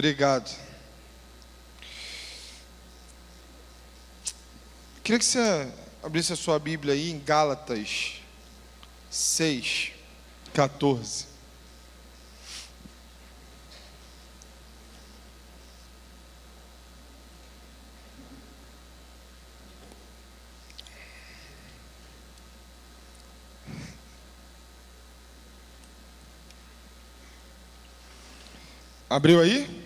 Obrigado. Queria que você abrisse a sua Bíblia aí em Gálatas 6:14. Abriu aí?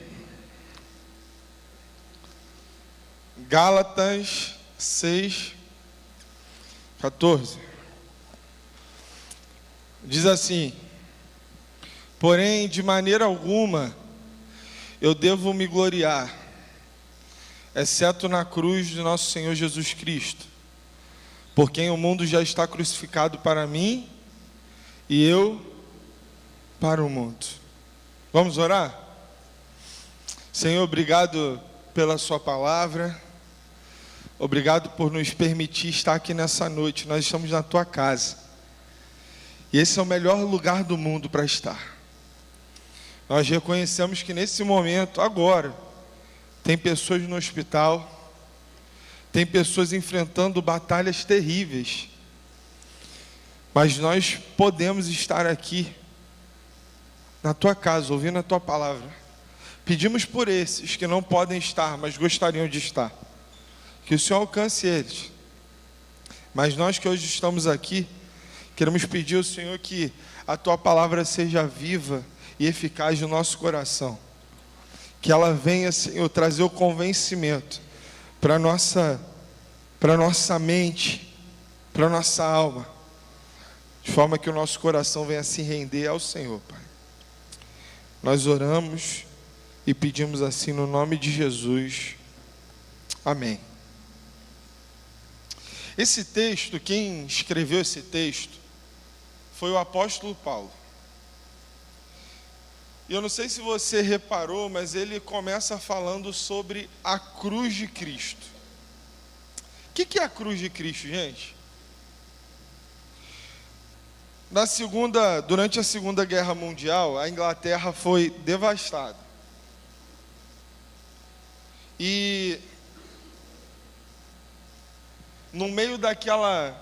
Gálatas 6:14. Diz assim: porém, de maneira alguma eu devo me gloriar, exceto na cruz de nosso Senhor Jesus Cristo, por quem o mundo já está crucificado para mim e eu para o mundo. Vamos orar? Senhor, obrigado pela sua palavra, obrigado por nos permitir estar aqui nessa noite. Nós estamos na tua casa e esse é o melhor lugar do mundo para estar. Nós reconhecemos que nesse momento, agora, tem pessoas no hospital, tem pessoas enfrentando batalhas terríveis, mas nós podemos estar aqui na tua casa, ouvindo a tua palavra. Pedimos por esses que não podem estar, mas gostariam de estar, que o Senhor alcance eles. Mas nós que hoje estamos aqui, queremos pedir ao Senhor que a tua palavra seja viva e eficaz no nosso coração, que ela venha, Senhor, trazer o convencimento para nossa mente, para nossa alma, de forma que o nosso coração venha se render ao Senhor, Pai. Nós oramos e pedimos assim no nome de Jesus. Amém. Esse texto, quem escreveu esse texto foi o apóstolo Paulo. E eu não sei se você reparou, mas ele começa falando sobre a cruz de Cristo. O que é a cruz de Cristo, gente? Durante a Segunda Guerra Mundial, a Inglaterra foi devastada. E no meio daquele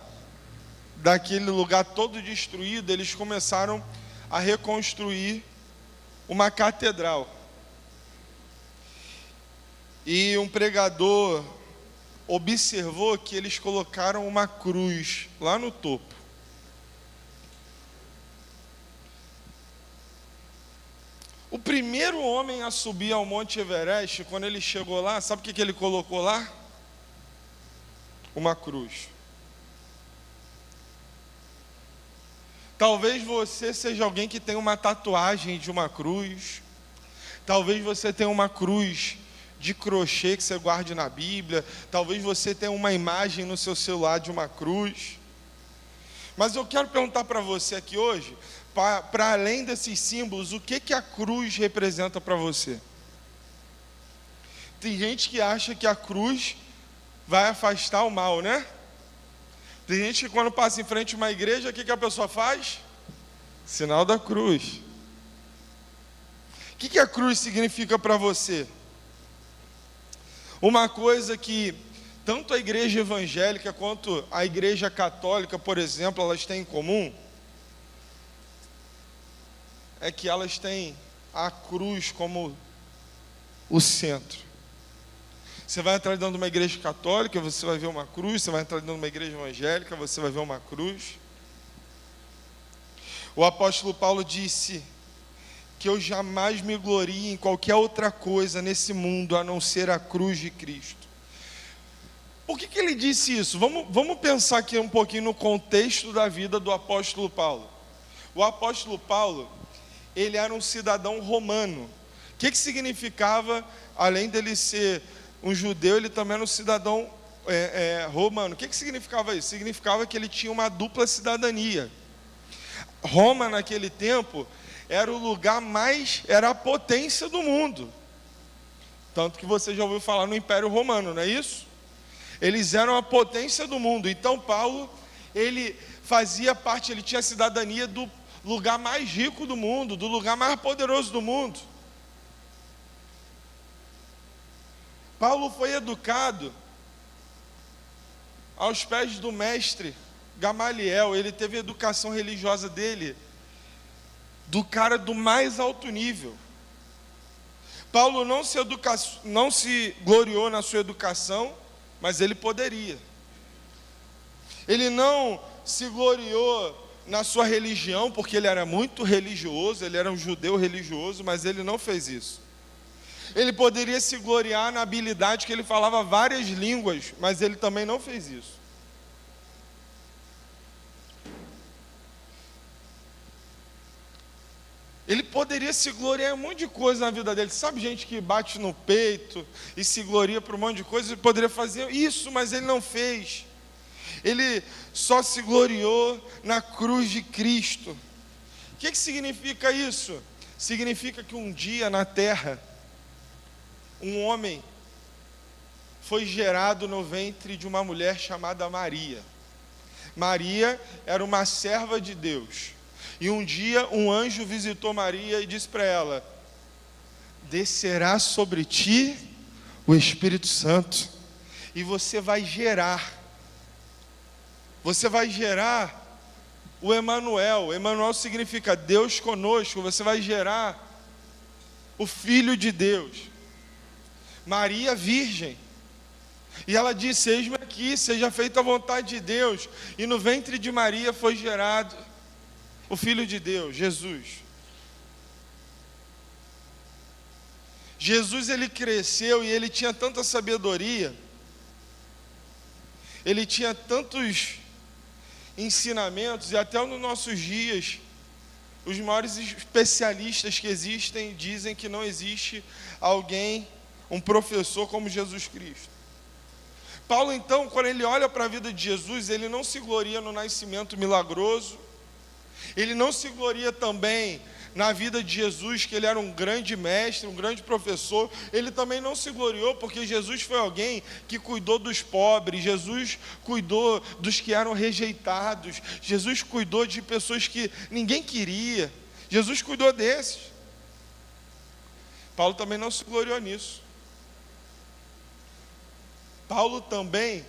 lugar todo destruído, eles começaram a reconstruir uma catedral. E um pregador observou que eles colocaram uma cruz lá no topo. O primeiro homem a subir ao Monte Everest, quando ele chegou lá, sabe o que ele colocou lá? Uma cruz. Talvez você seja alguém que tem uma tatuagem de uma cruz. Talvez você tenha uma cruz de crochê que você guarde na Bíblia. Talvez você tenha uma imagem no seu celular de uma cruz. Mas eu quero perguntar para você aqui hoje, para além desses símbolos, o que a cruz representa para você? Tem gente que acha que a cruz vai afastar o mal, né? Tem gente que quando passa em frente a uma igreja, o que a pessoa faz? Sinal da cruz. O que a cruz significa para você? Uma coisa que tanto a igreja evangélica quanto a igreja católica, por exemplo, elas têm em comum, é que elas têm a cruz como o centro. Você vai entrar dentro de uma igreja católica, você vai ver uma cruz. Você vai entrar dentro de uma igreja evangélica, você vai ver uma cruz. O apóstolo Paulo disse que eu jamais me glorie em qualquer outra coisa nesse mundo a não ser a cruz de Cristo. Por que ele disse isso? Vamos pensar aqui um pouquinho no contexto da vida do apóstolo Paulo. O apóstolo Paulo, ele era um cidadão romano. O que significava, além dele ser um judeu, ele também era um cidadão romano? O que significava isso? Significava que ele tinha uma dupla cidadania. Roma, naquele tempo, era o lugar era a potência do mundo. Tanto que você já ouviu falar no Império Romano, não é isso? Eles eram a potência do mundo. Então Paulo, ele fazia parte, ele tinha a cidadania do lugar mais rico do mundo, do lugar mais poderoso do mundo. Paulo foi educado aos pés do mestre Gamaliel. Ele teve a educação religiosa dele, do cara do mais alto nível. Paulo não se gloriou na sua educação, mas ele poderia. Ele não se gloriou na sua religião, porque ele era muito religioso, ele era um judeu religioso, mas ele não fez isso. Ele poderia se gloriar na habilidade que ele falava várias línguas, mas ele também não fez isso. Ele poderia se gloriar em um monte de coisa na vida dele. Sabe, gente que bate no peito e se gloria por um monte de coisa? Ele poderia fazer isso, mas ele não fez. Ele só se gloriou na cruz de Cristo. O que significa isso? Significa que um dia na terra, um homem foi gerado no ventre de uma mulher chamada Maria. Maria era uma serva de Deus. E um dia um anjo visitou Maria e disse para ela: descerá sobre ti o Espírito Santo, e você vai gerar o Emanuel. Emanuel significa Deus conosco. Você vai gerar o Filho de Deus. Maria, virgem. E ela disse: eis-me aqui, seja feita a vontade de Deus. E no ventre de Maria foi gerado o Filho de Deus, Jesus. Jesus, ele cresceu e ele tinha tanta sabedoria, ele tinha tantos ensinamentos, e até nos nossos dias, os maiores especialistas que existem dizem que não existe alguém, um professor como Jesus Cristo. Paulo, então, quando ele olha para a vida de Jesus, ele não se gloria no nascimento milagroso, ele não se gloria também na vida de Jesus, que ele era um grande mestre, um grande professor. Ele também não se gloriou porque Jesus foi alguém que cuidou dos pobres, Jesus cuidou dos que eram rejeitados, Jesus cuidou de pessoas que ninguém queria, Jesus cuidou desses. Paulo também não se gloriou nisso. Paulo também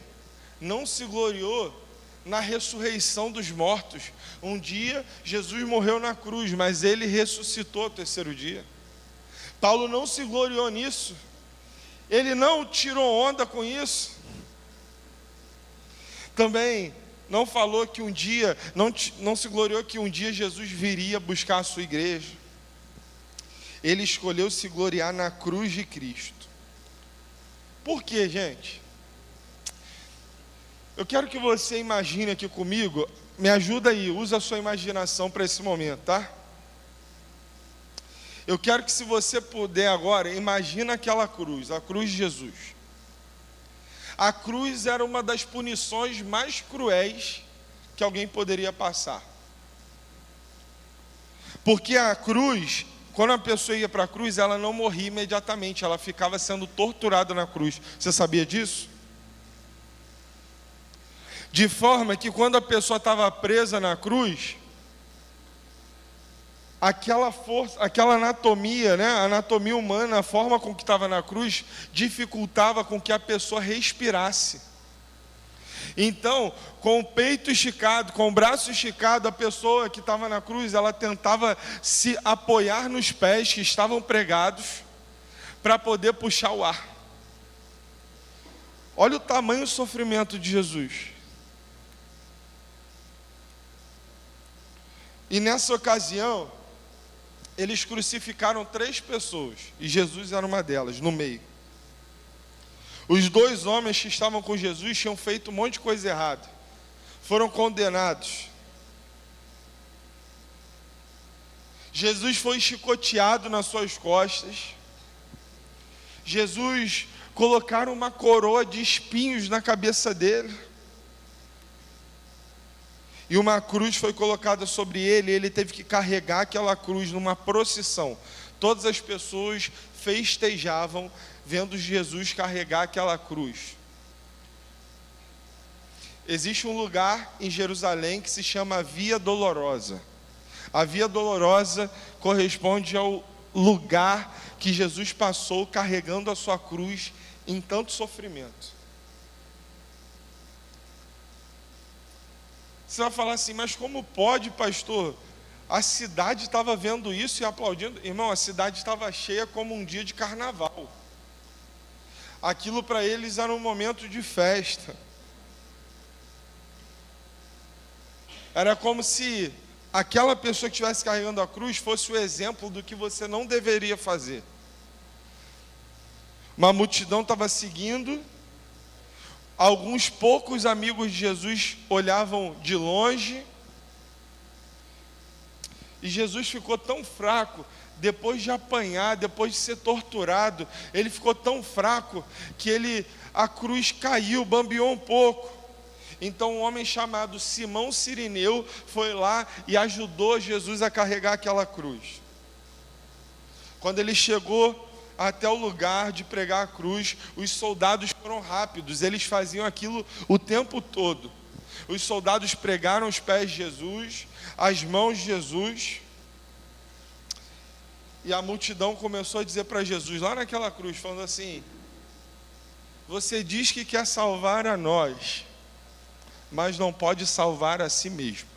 não se gloriou na ressurreição dos mortos. Um dia Jesus morreu na cruz, mas ele ressuscitou ao terceiro dia. Paulo não se gloriou nisso. Ele não tirou onda com isso. Também não falou que um dia, não se gloriou que um dia Jesus viria buscar a sua igreja. Ele escolheu se gloriar na cruz de Cristo. Por quê, gente? Eu quero que você imagine aqui comigo, me ajuda aí, usa a sua imaginação para esse momento, tá? Eu quero que, se você puder agora, imagina aquela cruz, a cruz de Jesus. A cruz era uma das punições mais cruéis que alguém poderia passar. Porque a cruz, quando a pessoa ia para a cruz, ela não morria imediatamente, ela ficava sendo torturada na cruz. Você sabia disso? De forma que quando a pessoa estava presa na cruz, aquela força, aquela anatomia, né, a anatomia humana, a forma com que estava na cruz, dificultava com que a pessoa respirasse. Então, com o peito esticado, com o braço esticado, a pessoa que estava na cruz, ela tentava se apoiar nos pés que estavam pregados, para poder puxar o ar. Olha o tamanho do sofrimento de Jesus. E nessa ocasião, eles crucificaram 3 pessoas, e Jesus era uma delas, no meio. Os 2 homens que estavam com Jesus tinham feito um monte de coisa errada, foram condenados. Jesus foi chicoteado nas suas costas. Jesus colocaram uma coroa de espinhos na cabeça dele. E uma cruz foi colocada sobre ele, e ele teve que carregar aquela cruz numa procissão. Todas as pessoas festejavam vendo Jesus carregar aquela cruz. Existe um lugar em Jerusalém que se chama Via Dolorosa. A Via Dolorosa corresponde ao lugar que Jesus passou carregando a sua cruz em tanto sofrimento. Você vai falar assim, mas como pode, pastor? A cidade estava vendo isso e aplaudindo. Irmão, a cidade estava cheia como um dia de carnaval. Aquilo para eles era um momento de festa. Era como se aquela pessoa que estivesse carregando a cruz fosse o exemplo do que você não deveria fazer. Uma multidão estava seguindo. Alguns poucos amigos de Jesus olhavam de longe. E Jesus ficou tão fraco, depois de apanhar, depois de ser torturado, ele ficou tão fraco que a cruz caiu, bambeou um pouco. Então um homem chamado Simão Cirineu foi lá e ajudou Jesus a carregar aquela cruz. Quando ele chegou até o lugar de pregar a cruz, os soldados foram rápidos, eles faziam aquilo o tempo todo. Os soldados pregaram os pés de Jesus, as mãos de Jesus, e a multidão começou a dizer para Jesus, lá naquela cruz, falando assim: você diz que quer salvar a nós, mas não pode salvar a si mesmo.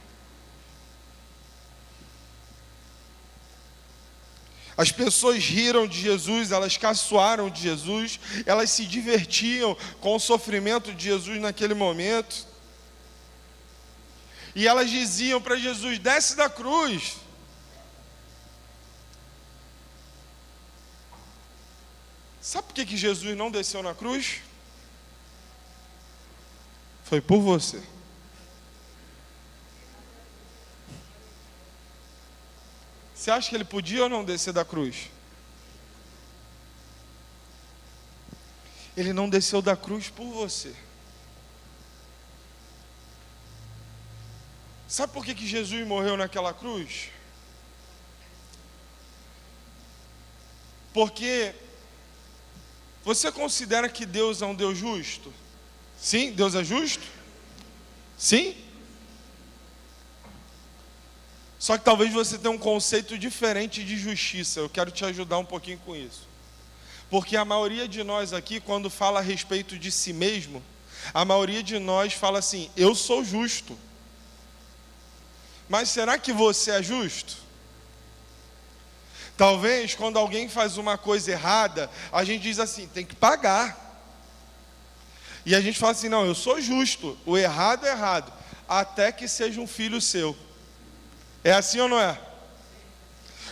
As pessoas riram de Jesus, elas caçoaram de Jesus, elas se divertiam com o sofrimento de Jesus naquele momento. E elas diziam para Jesus: desce da cruz. Sabe por que Jesus não desceu na cruz? Foi por você. Você acha que ele podia ou não descer da cruz? Ele não desceu da cruz por você. Sabe por que Jesus morreu naquela cruz? Porque você considera que Deus é um Deus justo? Sim, Deus é justo? Sim? Só que talvez você tenha um conceito diferente de justiça. Eu quero te ajudar um pouquinho com isso. Porque a maioria de nós aqui, quando fala a respeito de si mesmo, a maioria de nós fala assim: eu sou justo. Mas será que você é justo? Talvez quando alguém faz uma coisa errada, a gente diz assim: tem que pagar. E a gente fala assim: não, eu sou justo, o errado é errado, até que seja um filho seu. É assim ou não é?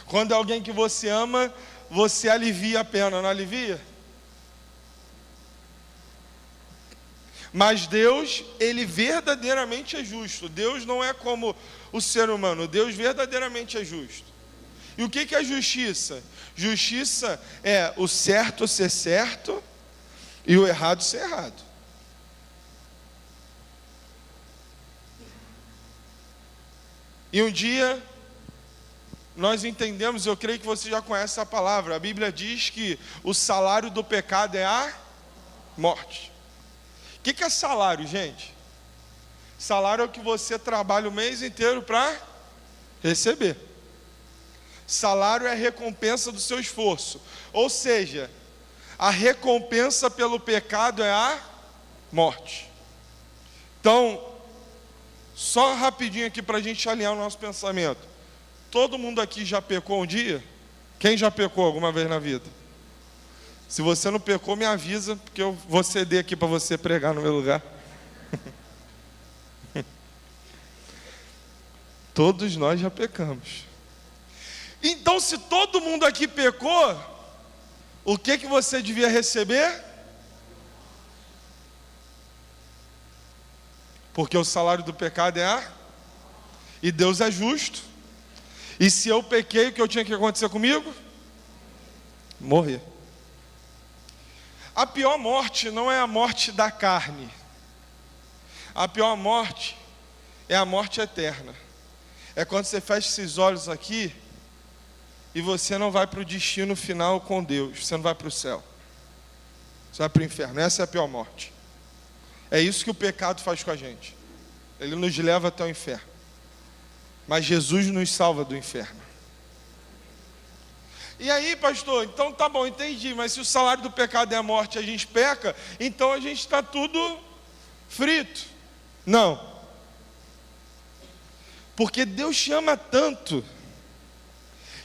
Quando é alguém que você ama, você alivia a pena, não alivia? Mas Deus, Ele verdadeiramente é justo. Deus não é como o ser humano, Deus verdadeiramente é justo. E o que é justiça? Justiça é o certo ser certo e o errado ser errado. E um dia nós entendemos, eu creio que você já conhece essa palavra, a Bíblia diz que o salário do pecado é a morte. O que é salário, gente? Salário é o que você trabalha o mês inteiro para receber. Salário é a recompensa do seu esforço. Ou seja, a recompensa pelo pecado é a morte. Então, só rapidinho aqui para a gente alinhar o nosso pensamento. Todo mundo aqui já pecou um dia? Quem já pecou alguma vez na vida? Se você não pecou, me avisa, porque eu vou ceder aqui para você pregar no meu lugar. Todos nós já pecamos. Então, se todo mundo aqui pecou, o que você devia receber? Porque o salário do pecado é a... E Deus é justo. E se eu pequei, o que eu tinha que acontecer comigo? Morrer. A pior morte não é a morte da carne. A pior morte é a morte eterna. É quando você fecha esses olhos aqui e você não vai para o destino final com Deus. Você não vai para o céu. Você vai para o inferno. Essa é a pior morte. É isso que o pecado faz com a gente. Ele nos leva até o inferno. Mas Jesus nos salva do inferno. E aí, pastor, então tá bom, entendi, mas se o salário do pecado é a morte e a gente peca, então a gente está tudo frito. Não. Porque Deus te ama tanto,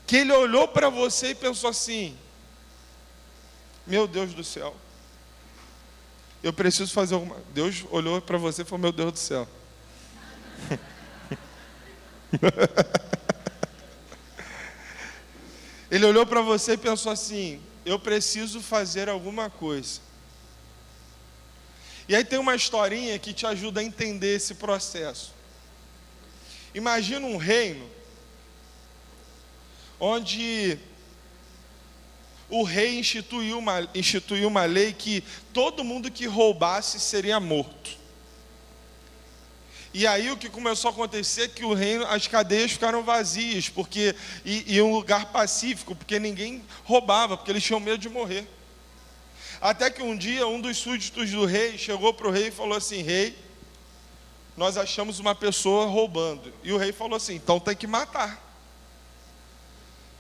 que Ele olhou para você e pensou assim: meu Deus do céu, eu preciso fazer alguma... Deus olhou para você e falou: meu Deus do céu. Ele olhou para você e pensou assim: eu preciso fazer alguma coisa. E aí tem uma historinha que te ajuda a entender esse processo. Imagina um reino onde o rei instituiu uma lei que todo mundo que roubasse seria morto. E aí o que começou a acontecer é que o reino, as cadeias ficaram vazias, e um lugar pacífico, porque ninguém roubava, porque eles tinham medo de morrer. Até que um dia um dos súditos do rei chegou para o rei e falou assim: rei, nós achamos uma pessoa roubando. E o rei falou assim: então tem que matar.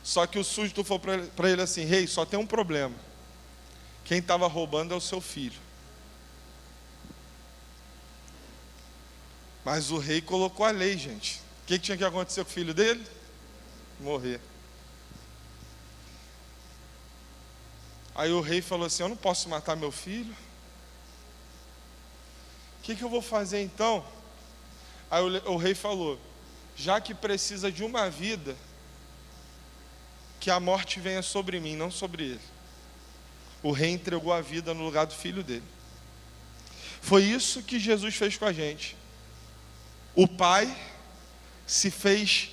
Só que o súdito falou para ele assim: rei, só tem um problema. Quem estava roubando é o seu filho. Mas o rei colocou a lei, gente. O que tinha que acontecer com o filho dele? Morrer. Aí o rei falou assim: eu não posso matar meu filho. O que eu vou fazer então? Aí o rei falou: já que precisa de uma vida, que a morte venha sobre mim, não sobre ele. O rei entregou a vida no lugar do filho dele. Foi isso que Jesus fez com a gente. O Pai se fez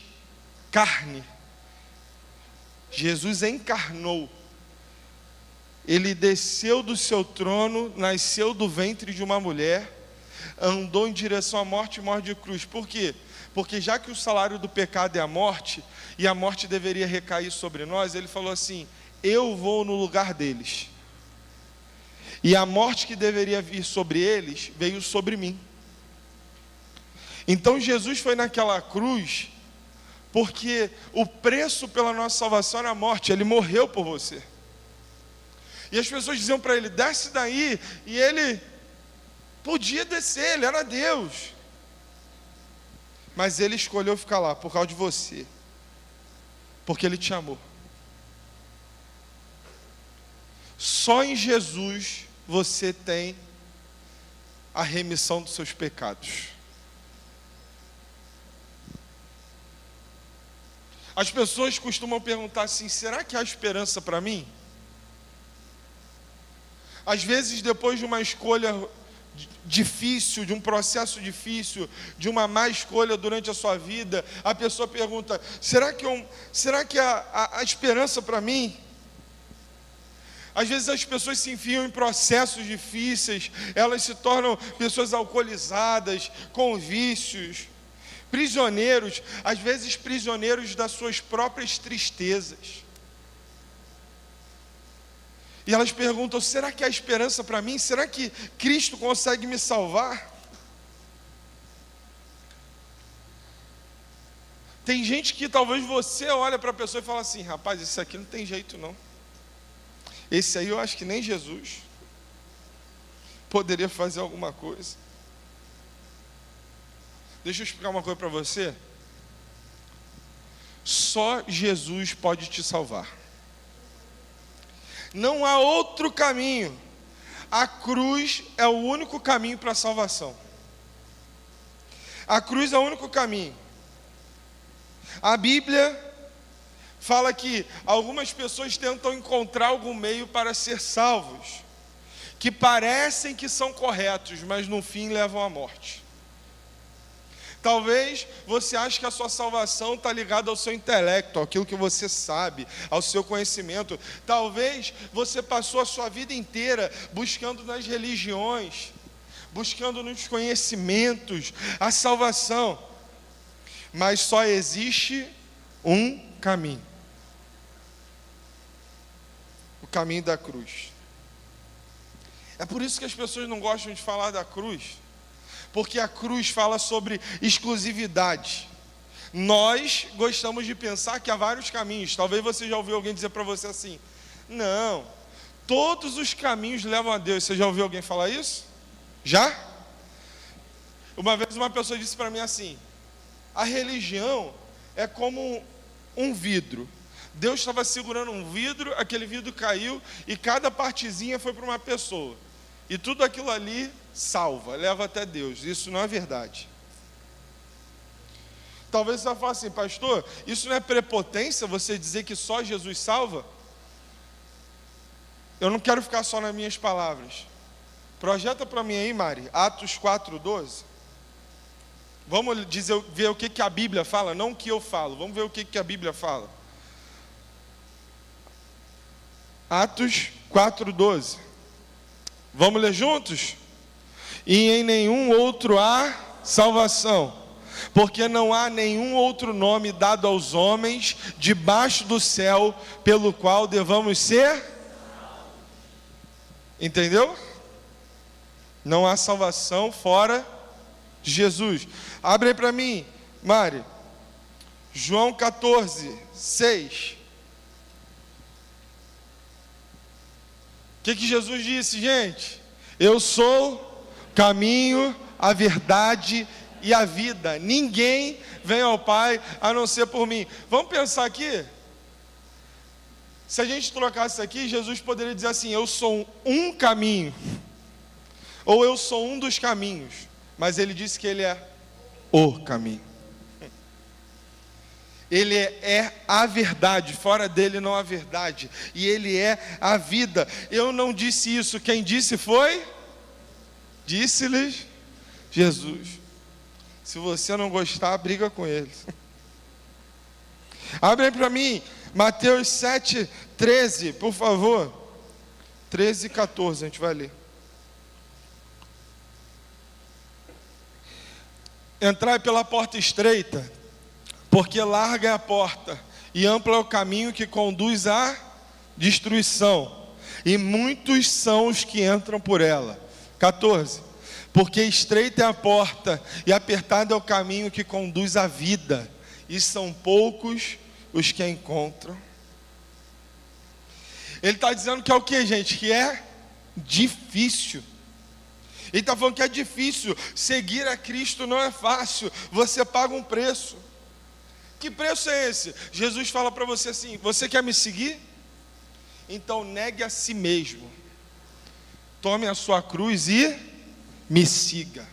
carne. Jesus encarnou. Ele desceu do seu trono, nasceu do ventre de uma mulher, andou em direção à morte e morte de cruz. Por quê? Porque já que o salário do pecado é a morte, e a morte deveria recair sobre nós, ele falou assim: eu vou no lugar deles. E a morte que deveria vir sobre eles, veio sobre mim. Então Jesus foi naquela cruz, porque o preço pela nossa salvação era a morte. Ele morreu por você. E as pessoas diziam para ele: desce daí. E ele podia descer, ele era Deus. Mas ele escolheu ficar lá por causa de você, porque ele te amou. Só em Jesus você tem a remissão dos seus pecados. As pessoas costumam perguntar assim: será que há esperança para mim? Às vezes, depois de uma escolha difícil, de um processo difícil, de uma má escolha durante a sua vida, a pessoa pergunta: será que há esperança para mim? Às vezes as pessoas se enfiam em processos difíceis, elas se tornam pessoas alcoolizadas, com vícios, prisioneiros, às vezes prisioneiros das suas próprias tristezas. E elas perguntam: será que há esperança para mim? Será que Cristo consegue me salvar? Tem gente que talvez você olha para a pessoa e fala assim: rapaz, esse aqui não tem jeito não. Esse aí eu acho que nem Jesus poderia fazer alguma coisa. Deixa eu explicar uma coisa para você. Só Jesus pode te salvar. Não há outro caminho. A cruz é o único caminho para a salvação. A cruz é o único caminho. A Bíblia fala que algumas pessoas tentam encontrar algum meio para ser salvos, que parecem que são corretos, mas no fim levam à morte. Talvez você ache que a sua salvação está ligada ao seu intelecto, àquilo que você sabe, ao seu conhecimento. Talvez você passou a sua vida inteira buscando nas religiões, buscando nos conhecimentos a salvação. Mas só existe um caminho. O caminho da cruz. É por isso que as pessoas não gostam de falar da cruz. Porque a cruz fala sobre exclusividade. Nós gostamos de pensar que há vários caminhos. Talvez você já ouviu alguém dizer para você assim: não, todos os caminhos levam a Deus. Você já ouviu alguém falar isso? Já? Uma vez uma pessoa disse para mim assim: a religião é como um vidro. Deus estava segurando um vidro, aquele vidro caiu e cada partezinha foi para uma pessoa. E tudo aquilo ali salva, leva até Deus. Isso não é verdade. Talvez você fale assim: pastor, isso não é prepotência você dizer que só Jesus salva? Eu não quero ficar só nas minhas palavras. Projeta para mim aí, Mari, Atos 4:12. Vamos ver o que a Bíblia fala, não o que eu falo. Vamos ver o que a Bíblia fala. Atos 4:12. Vamos ler juntos? E em nenhum outro há salvação, porque não há nenhum outro nome dado aos homens debaixo do céu pelo qual devamos ser. Entendeu? Não há salvação fora de Jesus. Abre aí para mim, Mari, João 14:6. O que Jesus disse, gente? Eu sou o caminho, a verdade e a vida. Ninguém vem ao Pai a não ser por mim. Vamos pensar aqui. Se a gente trocasse isso aqui, Jesus poderia dizer assim: eu sou um caminho, ou eu sou um dos caminhos. Mas ele disse que ele é o caminho. Ele é a verdade, fora dele não há verdade. E ele é a vida. Eu não disse isso, quem disse foi? Disse-lhes Jesus. Se você não gostar, briga com ele. Abre aí para mim, Mateus 7:13, por favor. 13 e 14, a gente vai ler. Entrai pela porta estreita, porque larga é a porta, e amplo é o caminho que conduz à destruição, e muitos são os que entram por ela. 14. Porque estreita é a porta, e apertado é o caminho que conduz à vida, e são poucos os que a encontram. Ele está dizendo que é o que, gente? Que é difícil. Ele está falando que é difícil. Seguir a Cristo não é fácil. Você paga um preço. Que preço é esse? Jesus fala para você assim: você quer me seguir? Então negue a si mesmo. Tome a sua cruz e me siga.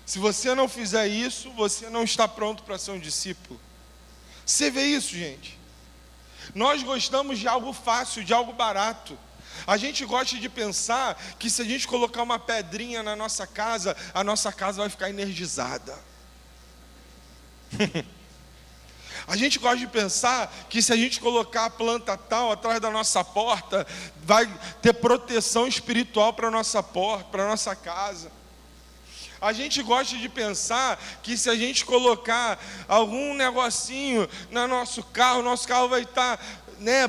Se você não fizer isso, você não está pronto para ser um discípulo. Você vê isso, gente? Nós gostamos de algo fácil, de algo barato. A gente gosta de pensar que se a gente colocar uma pedrinha na nossa casa, a nossa casa vai ficar energizada. A gente gosta de pensar que se a gente colocar a planta tal atrás da nossa porta, vai ter proteção espiritual para a nossa porta, para a nossa casa. A gente gosta de pensar que se a gente colocar algum negocinho no nosso carro vai estar,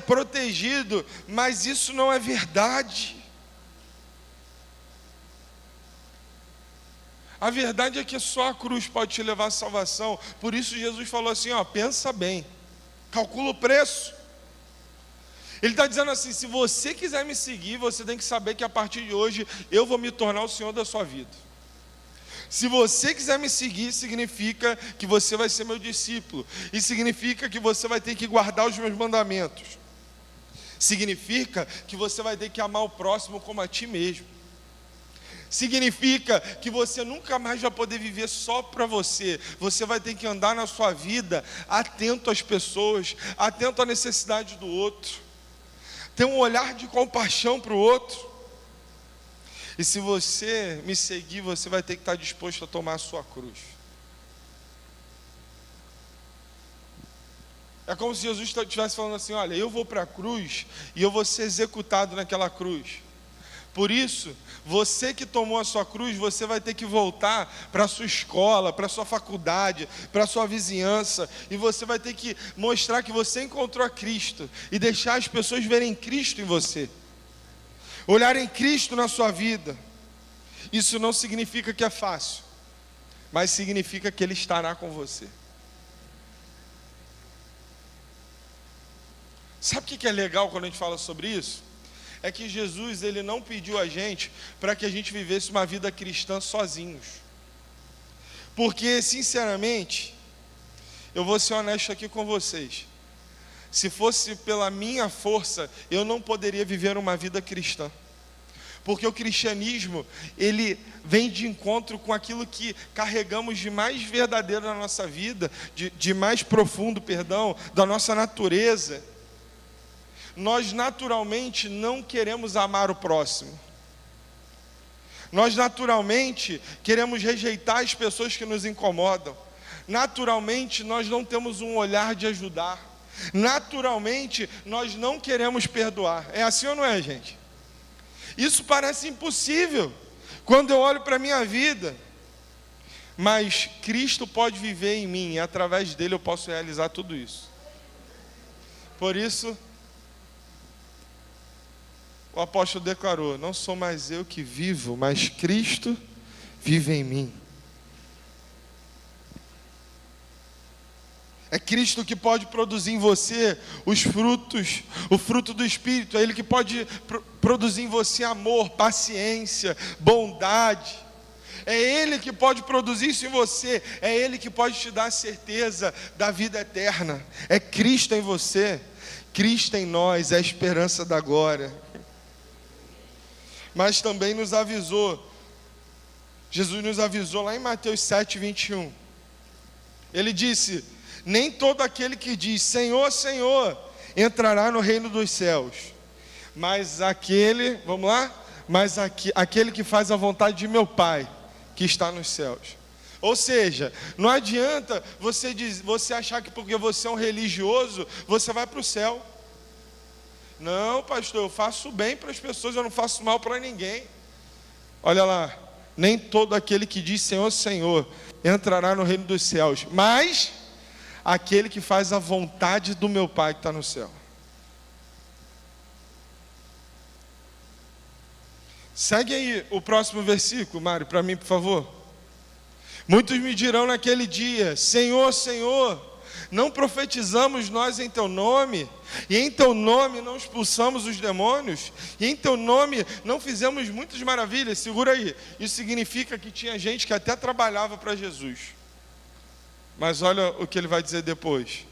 protegido, mas isso não é verdade. A verdade é que só a cruz pode te levar à salvação. Por isso Jesus falou assim: pensa bem, calcula o preço. Ele está dizendo assim: se você quiser me seguir, você tem que saber que a partir de hoje eu vou me tornar o Senhor da sua vida. Se você quiser me seguir, significa que você vai ser meu discípulo. E significa que você vai ter que guardar os meus mandamentos. Significa que você vai ter que amar o próximo como a ti mesmo. Significa que você nunca mais vai poder viver só para você. Você vai ter que andar na sua vida atento às pessoas, atento à necessidade do outro. Ter um olhar de compaixão para o outro. E se você me seguir, você vai ter que estar disposto a tomar a sua cruz. É como se Jesus estivesse falando assim: olha, eu vou para a cruz e eu vou ser executado naquela cruz. Por isso, você que tomou a sua cruz, você vai ter que voltar para a sua escola, para a sua faculdade, para a sua vizinhança, e você vai ter que mostrar que você encontrou a Cristo e deixar as pessoas verem Cristo em você, olharem Cristo na sua vida. Isso não significa que é fácil, mas significa que Ele estará com você. Sabe o que é legal quando a gente fala sobre isso? É que Jesus, Ele não pediu a gente para que a gente vivesse uma vida cristã sozinhos. Porque, sinceramente, eu vou ser honesto aqui com vocês. Se fosse pela minha força, eu não poderia viver uma vida cristã. Porque o cristianismo, ele vem de encontro com aquilo que carregamos de mais verdadeiro na nossa vida, de mais profundo, da nossa natureza. Nós naturalmente não queremos amar o próximo. Nós naturalmente queremos rejeitar as pessoas que nos incomodam. Naturalmente nós não temos um olhar de ajudar. Naturalmente nós não queremos perdoar. É assim ou não é, gente? Isso parece impossível quando eu olho para a minha vida. Mas Cristo pode viver em mim e através dele eu posso realizar tudo isso. Por isso, o apóstolo declarou: não sou mais eu que vivo, mas Cristo vive em mim. É Cristo que pode produzir em você os frutos, o fruto do Espírito. É Ele que pode produzir em você amor, paciência, bondade. É Ele que pode produzir isso em você. É Ele que pode te dar a certeza da vida eterna. É Cristo em você. Cristo em nós é a esperança da glória. Mas também nos avisou. Jesus nos avisou lá em Mateus 7:21. Ele disse: nem todo aquele que diz Senhor, Senhor, entrará no reino dos céus, mas aquele, vamos lá? Mas aquele que faz a vontade de meu Pai, que está nos céus. Ou seja, não adianta você achar que porque você é um religioso, você vai para o céu. Não, pastor, eu faço bem para as pessoas, eu não faço mal para ninguém. Olha lá, nem todo aquele que diz Senhor, Senhor, entrará no reino dos céus, mas aquele que faz a vontade do meu Pai que está no céu. Segue aí o próximo versículo, Mário, para mim, por favor. Muitos me dirão naquele dia: Senhor, Senhor, não profetizamos nós em teu nome, e em teu nome não expulsamos os demônios, e em teu nome não fizemos muitas maravilhas. Segura aí, isso significa que tinha gente que até trabalhava para Jesus. Mas olha o que ele vai dizer depois.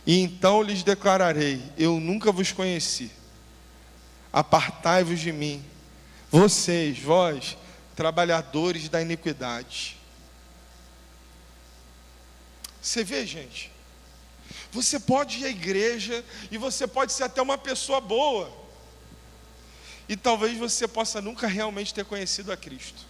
E então lhes declararei: eu nunca vos conheci, apartai-vos de mim, vós, trabalhadores da iniquidade. Você vê, gente, você pode ir à igreja e você pode ser até uma pessoa boa, e talvez você possa nunca realmente ter conhecido a Cristo.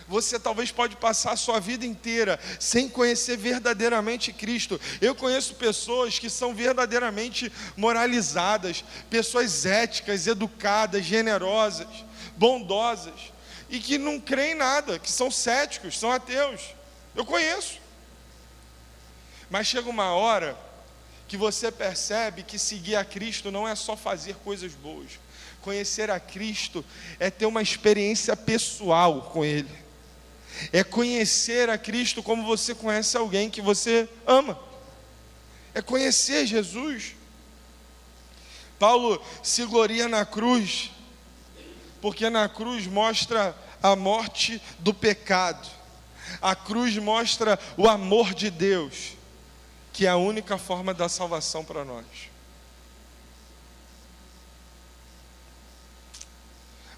Você talvez pode passar a sua vida inteira sem conhecer verdadeiramente Cristo. Eu conheço pessoas que são verdadeiramente moralizadas, pessoas éticas, educadas, generosas, bondosas, e que não creem em nada, que são céticos, são ateus. Eu conheço. Mas chega uma hora que você percebe que seguir a Cristo não é só fazer coisas boas. Conhecer a Cristo é ter uma experiência pessoal com Ele. É conhecer a Cristo como você conhece alguém que você ama. É conhecer Jesus. Paulo se gloria na cruz, porque na cruz mostra a morte do pecado. A cruz mostra o amor de Deus, que é a única forma da salvação para nós.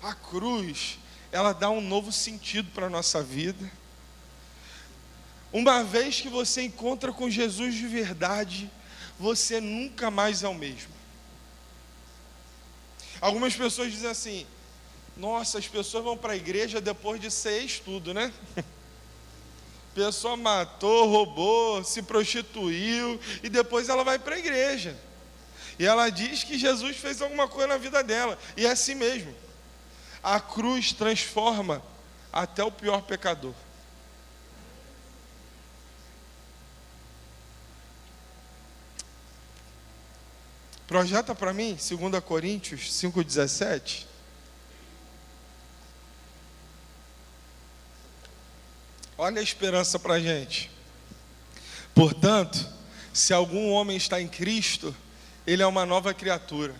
A cruz, ela dá um novo sentido para a nossa vida. Uma vez que você encontra com Jesus de verdade, você nunca mais é o mesmo. Algumas pessoas dizem assim: nossa, as pessoas vão para a igreja depois de ser ex-tudo, né? A pessoa matou, roubou, se prostituiu, e depois ela vai para a igreja. E ela diz que Jesus fez alguma coisa na vida dela, e é assim mesmo. A cruz transforma até o pior pecador. Projeta para mim 2 Coríntios 5,17. Olha a esperança para a gente. Portanto, se algum homem está em Cristo, ele é uma nova criatura.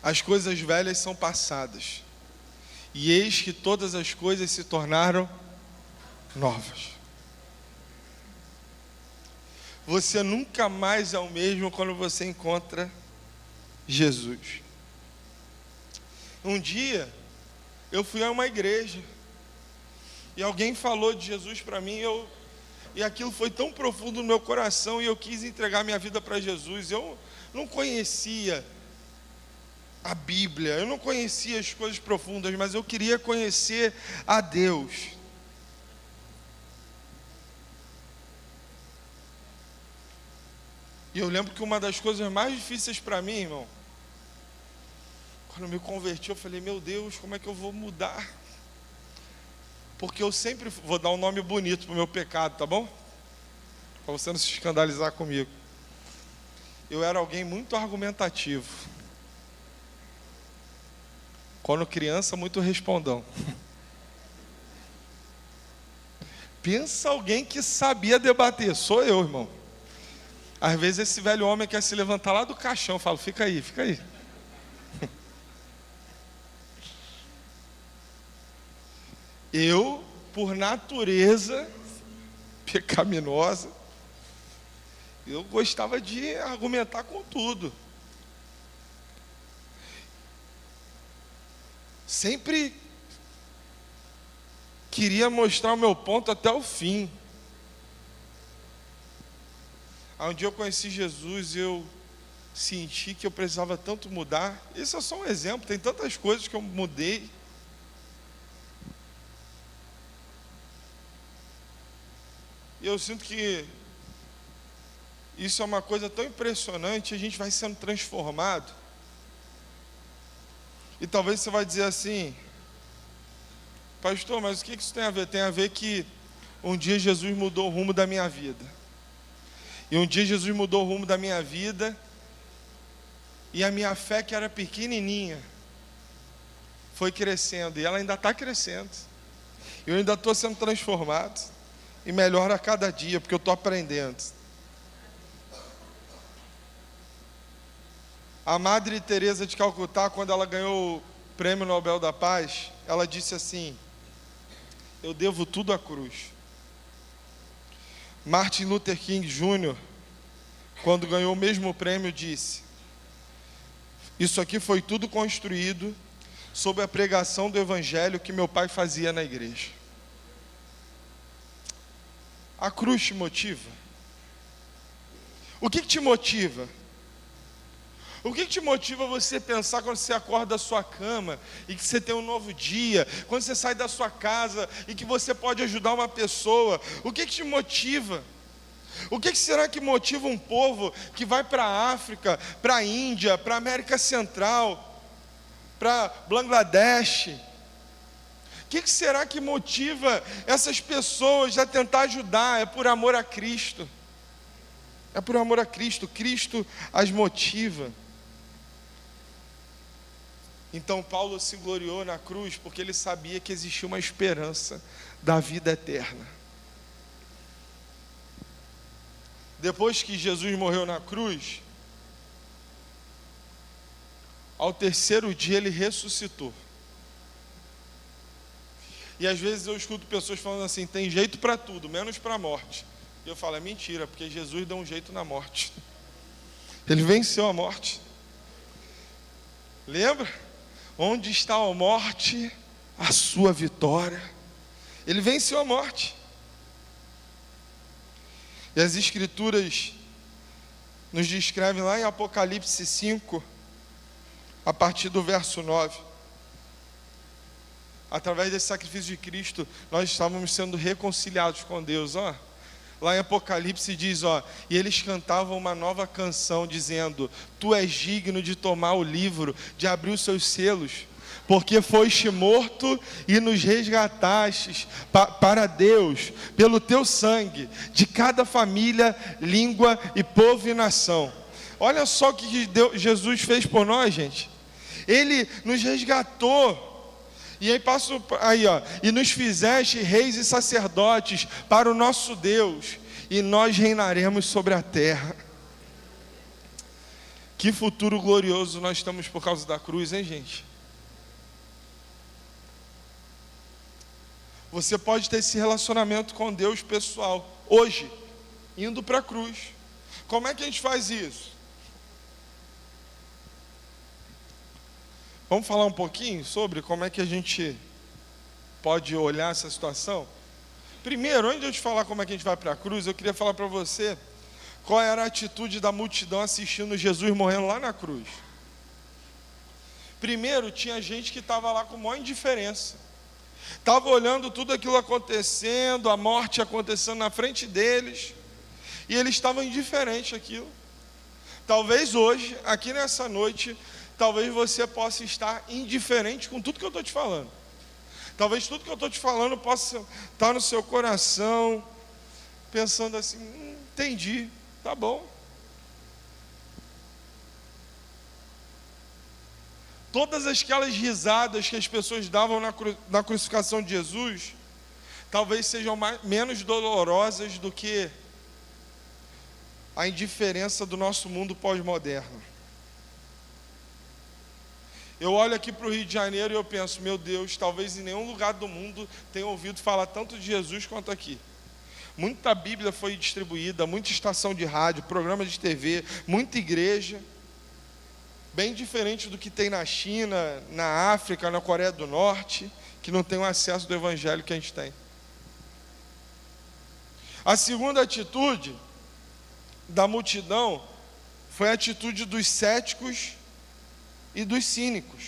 As coisas velhas são passadas, e eis que todas as coisas se tornaram novas. Você nunca mais é o mesmo quando você encontra Jesus. Um dia, eu fui a uma igreja, e alguém falou de Jesus para mim, e aquilo foi tão profundo no meu coração, e eu quis entregar minha vida para Jesus. Eu não conhecia a Bíblia, eu não conhecia as coisas profundas, mas eu queria conhecer a Deus. E eu lembro que uma das coisas mais difíceis para mim, irmão, quando eu me converti, eu falei, meu Deus, como é que eu vou mudar? Porque eu sempre vou dar um nome bonito para o meu pecado, tá bom? Para você não se escandalizar comigo. Eu era alguém muito argumentativo. Quando criança, muito respondão. Pensa alguém que sabia debater. Sou eu, irmão. Às vezes esse velho homem quer se levantar lá do caixão. Eu falo, fica aí, fica aí. Eu, por natureza pecaminosa, eu gostava de argumentar com tudo. Sempre queria mostrar o meu ponto até o fim. Um dia eu conheci Jesus e eu senti que eu precisava tanto mudar. Esse é só um exemplo, tem tantas coisas que eu mudei. E eu sinto que isso é uma coisa tão impressionante, a gente vai sendo transformado. E talvez você vai dizer assim, pastor, mas o que isso tem a ver? Tem a ver que um dia Jesus mudou o rumo da minha vida. E um dia Jesus mudou o rumo da minha vida, e a minha fé, que era pequenininha, foi crescendo, e ela ainda está crescendo. Eu ainda estou sendo transformado, e melhora a cada dia, porque eu estou aprendendo. A Madre Teresa de Calcutá, quando ela ganhou o Prêmio Nobel da Paz, ela disse assim, eu devo tudo à cruz. Martin Luther King Jr., quando ganhou o mesmo prêmio, disse, isso aqui foi tudo construído sob a pregação do Evangelho que meu pai fazia na igreja. A cruz te motiva? O que te motiva? O que te motiva você pensar quando você acorda da sua cama e que você tem um novo dia, quando você sai da sua casa e que você pode ajudar uma pessoa? O que te motiva? O que será que motiva um povo que vai para a África, para a Índia, para a América Central, para Bangladesh? O que será que motiva essas pessoas a tentar ajudar? É por amor a Cristo. É por amor a Cristo. Cristo as motiva. Então Paulo se gloriou na cruz porque ele sabia que existia uma esperança da vida eterna. Depois que Jesus morreu na cruz, ao terceiro dia ele ressuscitou. E às vezes eu escuto pessoas falando assim, tem jeito para tudo, menos para a morte. E eu falo, é mentira, porque Jesus deu um jeito na morte. Ele venceu a morte. Lembra? Onde está a morte, a sua vitória. Ele venceu a morte. E as Escrituras nos descrevem lá em Apocalipse 5, a partir do verso 9. Através desse sacrifício de Cristo, nós estávamos sendo reconciliados com Deus. Lá em Apocalipse diz, e eles cantavam uma nova canção, dizendo, tu és digno de tomar o livro, de abrir os seus selos, porque foste morto e nos resgatastes para Deus, pelo teu sangue, de cada família, língua e povo e nação. Olha só o que Jesus fez por nós, gente. Ele nos resgatou. E aí passo aí, ó, e nos fizeste reis e sacerdotes para o nosso Deus, e nós reinaremos sobre a terra. Que futuro glorioso nós estamos por causa da cruz, hein, gente? Você pode ter esse relacionamento com Deus pessoal, hoje, indo para a cruz. Como é que a gente faz isso? Vamos falar um pouquinho sobre como é que a gente pode olhar essa situação? Primeiro, antes de eu te falar como é que a gente vai para a cruz, eu queria falar para você qual era a atitude da multidão assistindo Jesus morrendo lá na cruz. Primeiro, tinha gente que estava lá com maior indiferença. Estava olhando tudo aquilo acontecendo, a morte acontecendo na frente deles, e eles estavam indiferentes àquilo. Talvez hoje, aqui nessa noite, talvez você possa estar indiferente com tudo que eu estou te falando. Talvez tudo que eu estou te falando possa estar no seu coração, pensando assim, entendi, tá bom. Todas aquelas risadas que as pessoas davam na crucificação de Jesus, talvez sejam menos dolorosas do que a indiferença do nosso mundo pós-moderno. Eu olho aqui para o Rio de Janeiro e eu penso, meu Deus, talvez em nenhum lugar do mundo tenha ouvido falar tanto de Jesus quanto aqui. Muita Bíblia foi distribuída, muita estação de rádio, programa de TV, muita igreja. Bem diferente do que tem na China, na África, na Coreia do Norte, que não tem o acesso do evangelho que a gente tem. A segunda atitude da multidão foi a atitude dos céticos e dos cínicos.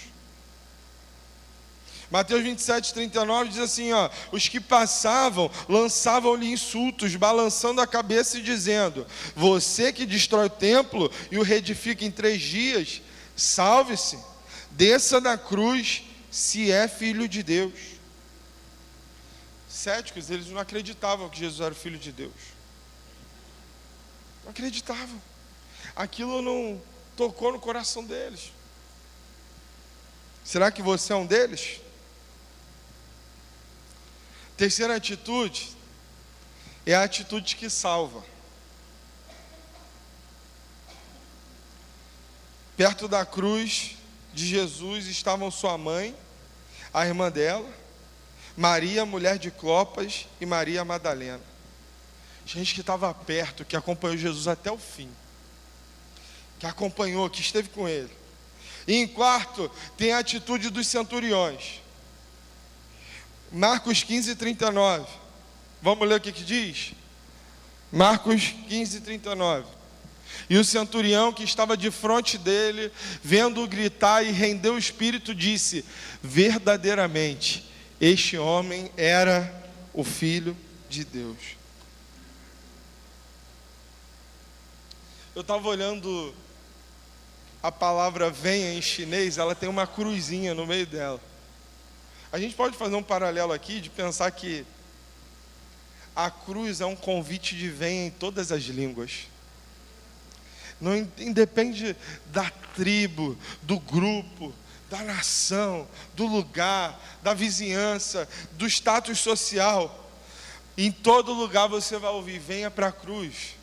Mateus 27:39 diz assim, ó, os que passavam lançavam-lhe insultos, balançando a cabeça e dizendo, você que destrói o templo e o reedifica em 3 dias, salve-se, desça da cruz, se é filho de Deus. Céticos, eles não acreditavam que Jesus era o filho de Deus. Não acreditavam. Aquilo não tocou no coração deles. Será que você é um deles? Terceira atitude é a atitude que salva. Perto da cruz de Jesus estavam sua mãe, a irmã dela, Maria, mulher de Clopas, e Maria Madalena. Gente que estava perto, que acompanhou Jesus até o fim. Que acompanhou, que esteve com ele. E em quarto, tem a atitude dos centuriões. Marcos 15:39. Vamos ler o que diz? Marcos 15:39. E o centurião que estava de frente dele, vendo-o gritar e render o espírito, disse, verdadeiramente, este homem era o Filho de Deus. Eu estava olhando a palavra venha em chinês, ela tem uma cruzinha no meio dela. A gente pode fazer um paralelo aqui de pensar que a cruz é um convite de venha em todas as línguas. Não independe da tribo, do grupo, da nação, do lugar, da vizinhança, do status social. Em todo lugar você vai ouvir, venha para a cruz.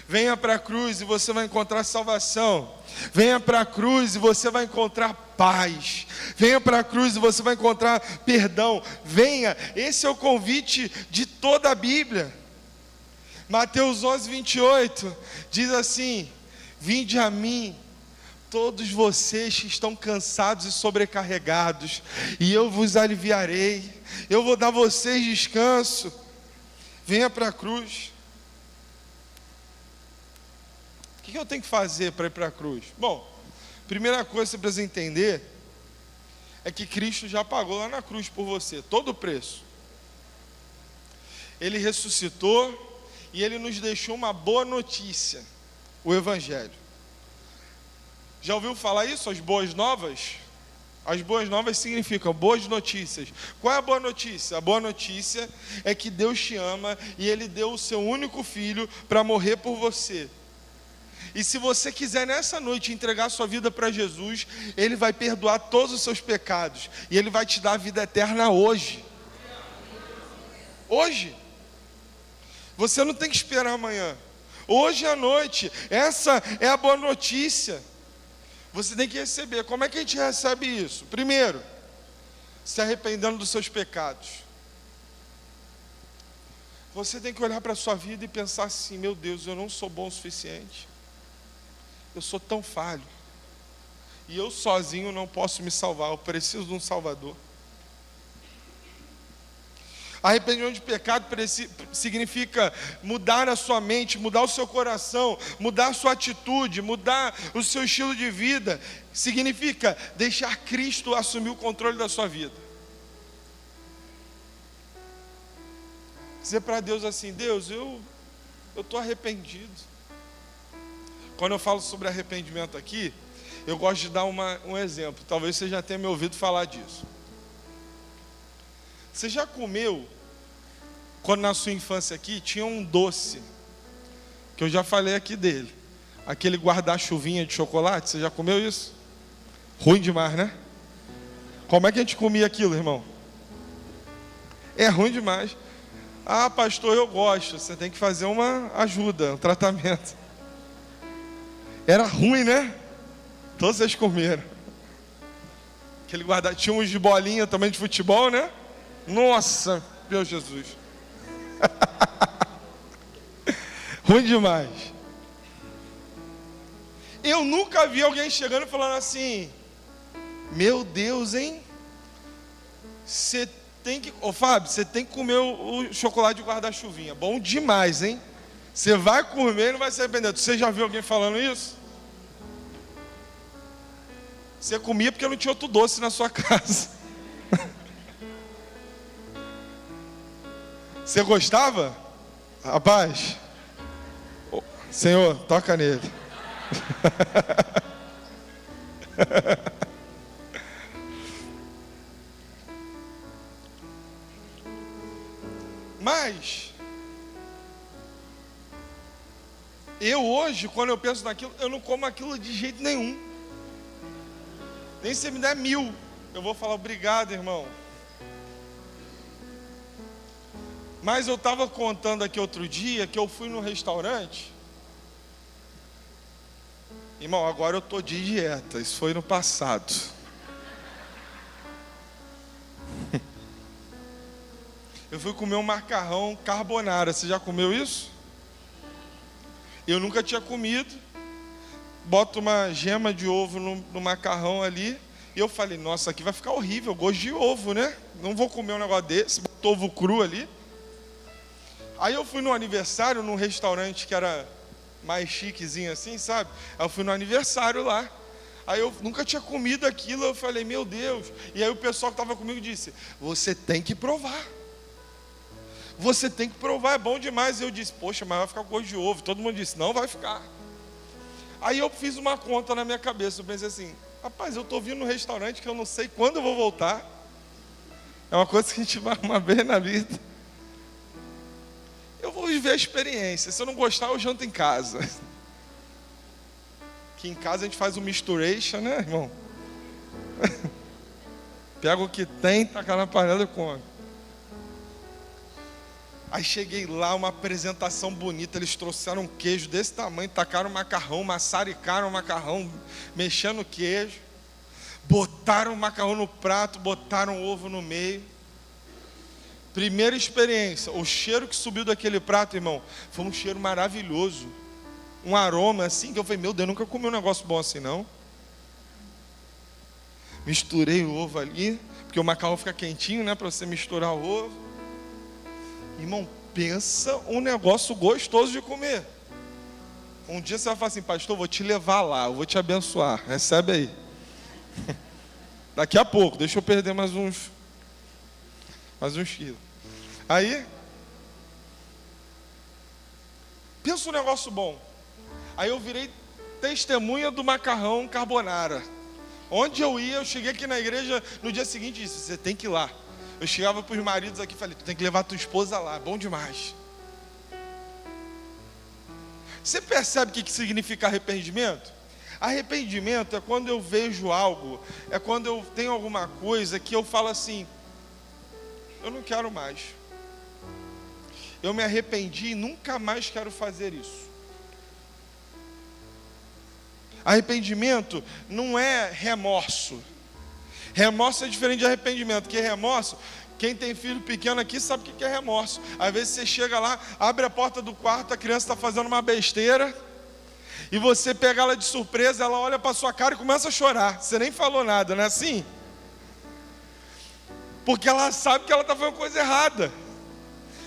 Venha para a cruz e você vai encontrar salvação. Venha para a cruz e você vai encontrar paz. Venha para a cruz e você vai encontrar perdão. Venha, esse é o convite de toda a Bíblia. Mateus 11:28 diz assim, vinde a mim, todos vocês que estão cansados e sobrecarregados, e eu vos aliviarei, eu vou dar a vocês descanso. Venha para a cruz. O que eu tenho que fazer para ir para a cruz? Bom, primeira coisa que você precisa entender é que Cristo já pagou lá na cruz por você, todo o preço. Ele ressuscitou e Ele nos deixou uma boa notícia, o Evangelho. Já ouviu falar isso, as boas novas? As boas novas significam boas notícias. Qual é a boa notícia? A boa notícia é que Deus te ama e Ele deu o seu único filho para morrer por você. E se você quiser nessa noite entregar sua vida para Jesus, Ele vai perdoar todos os seus pecados. E Ele vai te dar a vida eterna hoje. Hoje. Você não tem que esperar amanhã. Hoje à noite. Essa é a boa notícia. Você tem que receber. Como é que a gente recebe isso? Primeiro, se arrependendo dos seus pecados. Você tem que olhar para a sua vida e pensar assim: meu Deus, eu não sou bom o suficiente. Eu sou tão falho. E eu sozinho não posso me salvar. Eu preciso de um Salvador. Arrependimento de pecado significa mudar a sua mente, mudar o seu coração, mudar a sua atitude, mudar o seu estilo de vida. Significa deixar Cristo assumir o controle da sua vida. Dizer para Deus assim: Deus, eu estou arrependido. Quando eu falo sobre arrependimento aqui, eu gosto de dar um exemplo. Talvez você já tenha me ouvido falar disso. Você já comeu, quando na sua infância aqui, tinha um doce, que eu já falei aqui dele, aquele guarda-chuvinha de chocolate? Você já comeu isso? Ruim demais, né? Como é que a gente comia aquilo, irmão? É ruim demais. Ah, pastor, eu gosto. Você tem que fazer uma ajuda, um tratamento. Era ruim, né? Todos vocês comeram. Aquele guarda, tinha uns de bolinha também de futebol, né? Nossa, meu Jesus. Ruim demais. Eu nunca vi alguém chegando e falando assim: meu Deus, hein? Você tem que... Ô Fábio, você tem que comer o chocolate de guarda-chuvinha. Bom demais, hein? Você vai comer e não vai se arrepender. Você já viu alguém falando isso? Você comia porque não tinha outro doce na sua casa. Você gostava? Rapaz, Senhor, toca nele. Mas eu hoje, quando eu penso naquilo, eu não como aquilo de jeito nenhum. Nem se me der 1000, eu vou falar obrigado, irmão. Mas eu estava contando aqui outro dia que eu fui num restaurante. Irmão, agora eu estou de dieta. Isso foi no passado. Eu fui comer um macarrão carbonara. Você já comeu isso? Eu nunca tinha comido. Boto uma gema de ovo no macarrão ali. E eu falei: nossa, aqui vai ficar horrível, gosto de ovo, né? Não vou comer um negócio desse. Botou ovo cru ali. Aí eu fui no aniversário, num restaurante que era mais chiquezinho assim, sabe? Aí eu fui no aniversário lá. Aí eu nunca tinha comido aquilo. Eu falei: meu Deus. E aí o pessoal que estava comigo disse: você tem que provar. Você tem que provar, é bom demais. E eu disse: poxa, mas vai ficar com gosto de ovo. Todo mundo disse: não vai ficar. Aí eu fiz uma conta na minha cabeça. Eu pensei assim: rapaz, eu estou vindo num restaurante que eu não sei quando eu vou voltar. É uma coisa que a gente vai uma vez na vida. Eu vou viver a experiência. Se eu não gostar, eu janto em casa. Que em casa a gente faz um misturation, né, irmão? Pega o que tem, taca na panela e come. Aí cheguei lá, uma apresentação bonita. Eles trouxeram um queijo desse tamanho, tacaram macarrão, maçaricaram o macarrão, mexendo o queijo, botaram o macarrão no prato, botaram o ovo no meio. Primeira experiência, o cheiro que subiu daquele prato, irmão, foi um cheiro maravilhoso. Um aroma assim, que eu falei: meu Deus, nunca comi um negócio bom assim não. Misturei o ovo ali, porque o macarrão fica quentinho, né, para você misturar o ovo. Irmão, pensa um negócio gostoso de comer. Um dia você vai falar assim: pastor, vou te levar lá, eu vou te abençoar, recebe aí. Daqui a pouco, deixa eu perder mais uns quilos. Aí, pensa um negócio bom. Aí eu virei testemunha do macarrão carbonara. Onde eu ia, eu cheguei aqui na igreja no dia seguinte e disse: você tem que ir lá. Eu chegava para os maridos aqui e falei: tu tem que levar tua esposa lá, bom demais. Você percebe o que significa arrependimento? Arrependimento é quando eu vejo algo, é quando eu tenho alguma coisa que eu falo assim, eu não quero mais. Eu me arrependi e nunca mais quero fazer isso. Arrependimento não é remorso. Remorso é diferente de arrependimento, porque remorso, quem tem filho pequeno aqui sabe o que é remorso. Às vezes você chega lá, abre a porta do quarto, a criança está fazendo uma besteira, e você pega ela de surpresa, ela olha para sua cara e começa a chorar. Você nem falou nada, não é assim? Porque ela sabe que ela está fazendo coisa errada.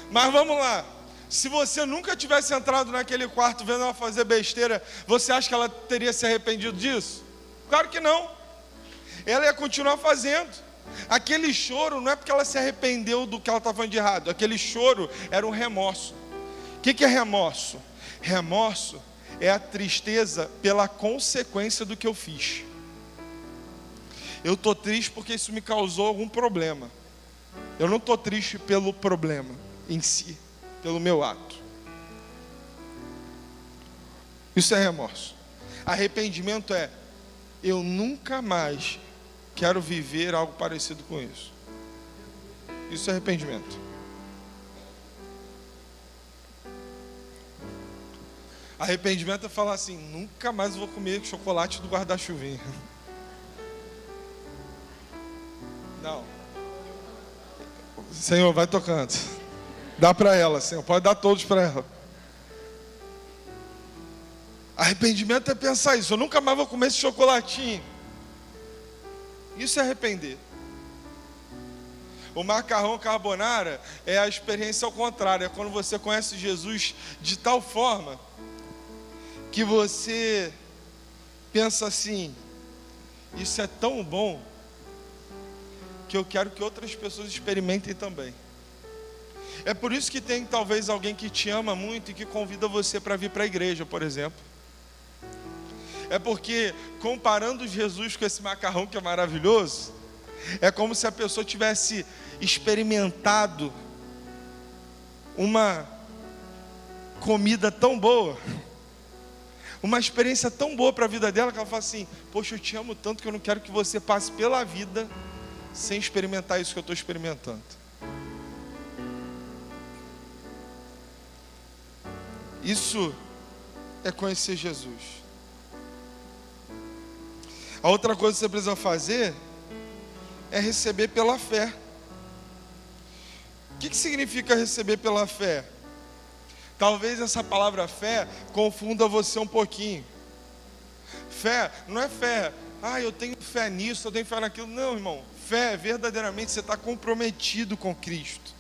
Mas vamos lá, se você nunca tivesse entrado naquele quarto vendo ela fazer besteira, você acha que ela teria se arrependido disso? Claro que não. Ela ia continuar fazendo. Aquele choro não é porque ela se arrependeu do que ela estava fazendo de errado. Aquele choro era um remorso. O que é remorso? Remorso é a tristeza pela consequência do que eu fiz. Eu estou triste porque isso me causou algum problema. Eu não estou triste pelo problema em si, pelo meu ato. Isso é remorso. Arrependimento é, eu nunca mais quero viver algo parecido com isso. Isso é arrependimento. Arrependimento é falar assim, nunca mais vou comer chocolate do guarda-chuvinha. Não. Senhor, vai tocando. Dá para ela, Senhor, pode dar todos para ela. Arrependimento é pensar isso, eu nunca mais vou comer esse chocolatinho. Isso é arrepender. O macarrão carbonara é a experiência ao contrário, é quando você conhece Jesus de tal forma que você pensa assim, isso é tão bom que eu quero que outras pessoas experimentem também. É por isso que tem talvez alguém que te ama muito e que convida você para vir para a igreja, por exemplo. É porque, comparando Jesus com esse macarrão que é maravilhoso, é como se a pessoa tivesse experimentado uma comida tão boa, uma experiência tão boa para a vida dela, que ela fala assim, poxa, eu te amo tanto que eu não quero que você passe pela vida sem experimentar isso que eu estou experimentando. Isso é conhecer Jesus. A outra coisa que você precisa fazer é receber pela fé. O que significa receber pela fé? Talvez essa palavra fé confunda você um pouquinho. Fé não é fé, eu tenho fé nisso, eu tenho fé naquilo. Não, irmão, fé é verdadeiramente você está comprometido com Cristo.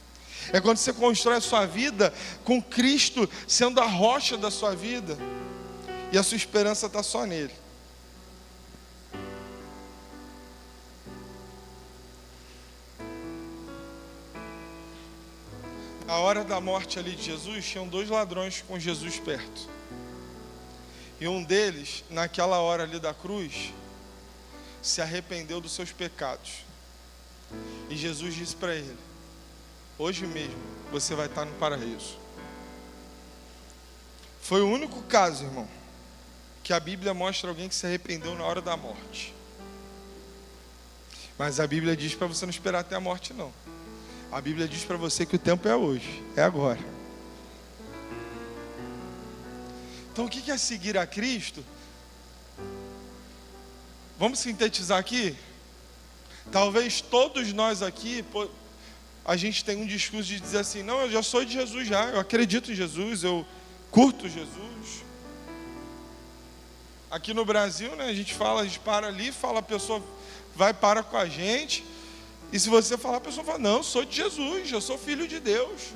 É quando você constrói a sua vida com Cristo sendo a rocha da sua vida e a sua esperança está só nele. Na hora da morte ali de Jesus, tinham 2 ladrões com Jesus perto. E um deles, naquela hora ali da cruz, se arrependeu dos seus pecados. E Jesus disse para ele, hoje mesmo você vai estar no paraíso. Foi o único caso, irmão, que a Bíblia mostra alguém que se arrependeu na hora da morte. Mas a Bíblia diz para você não esperar até a morte, não. A Bíblia diz para você que o tempo é hoje, é agora. Então o que é seguir a Cristo? Vamos sintetizar aqui? Talvez todos nós aqui, a gente tem um discurso de dizer assim, não, eu já sou de Jesus já, eu acredito em Jesus, eu curto Jesus. Aqui no Brasil, né, a gente para ali, fala, a pessoa vai para com a gente. E se você falar, a pessoa fala, não, eu sou de Jesus, eu sou filho de Deus.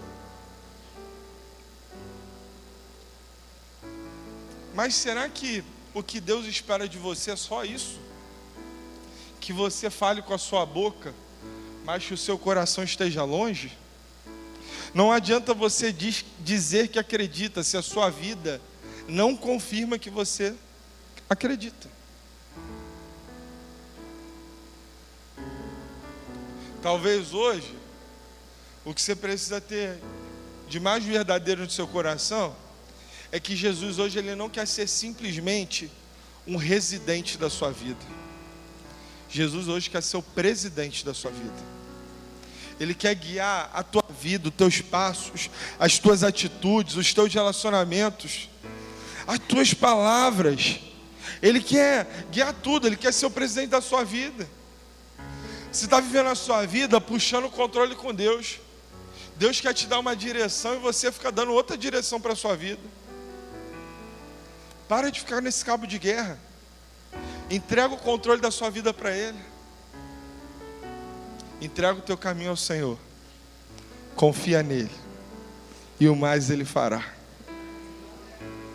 Mas será que o que Deus espera de você é só isso? Que você fale com a sua boca, mas que o seu coração esteja longe? Não adianta você dizer que acredita, se a sua vida não confirma que você acredita. Talvez hoje, o que você precisa ter de mais verdadeiro no seu coração, é que Jesus hoje ele não quer ser simplesmente um residente da sua vida. Jesus hoje quer ser o presidente da sua vida. Ele quer guiar a tua vida, os teus passos, as tuas atitudes, os teus relacionamentos, as tuas palavras. Ele quer guiar tudo, Ele quer ser o presidente da sua vida. Você está vivendo a sua vida puxando o controle com Deus. Deus quer te dar uma direção e você fica dando outra direção para a sua vida. Para de ficar nesse cabo de guerra. Entrega o controle da sua vida para Ele. Entrega o teu caminho ao Senhor. Confia nele. E o mais Ele fará.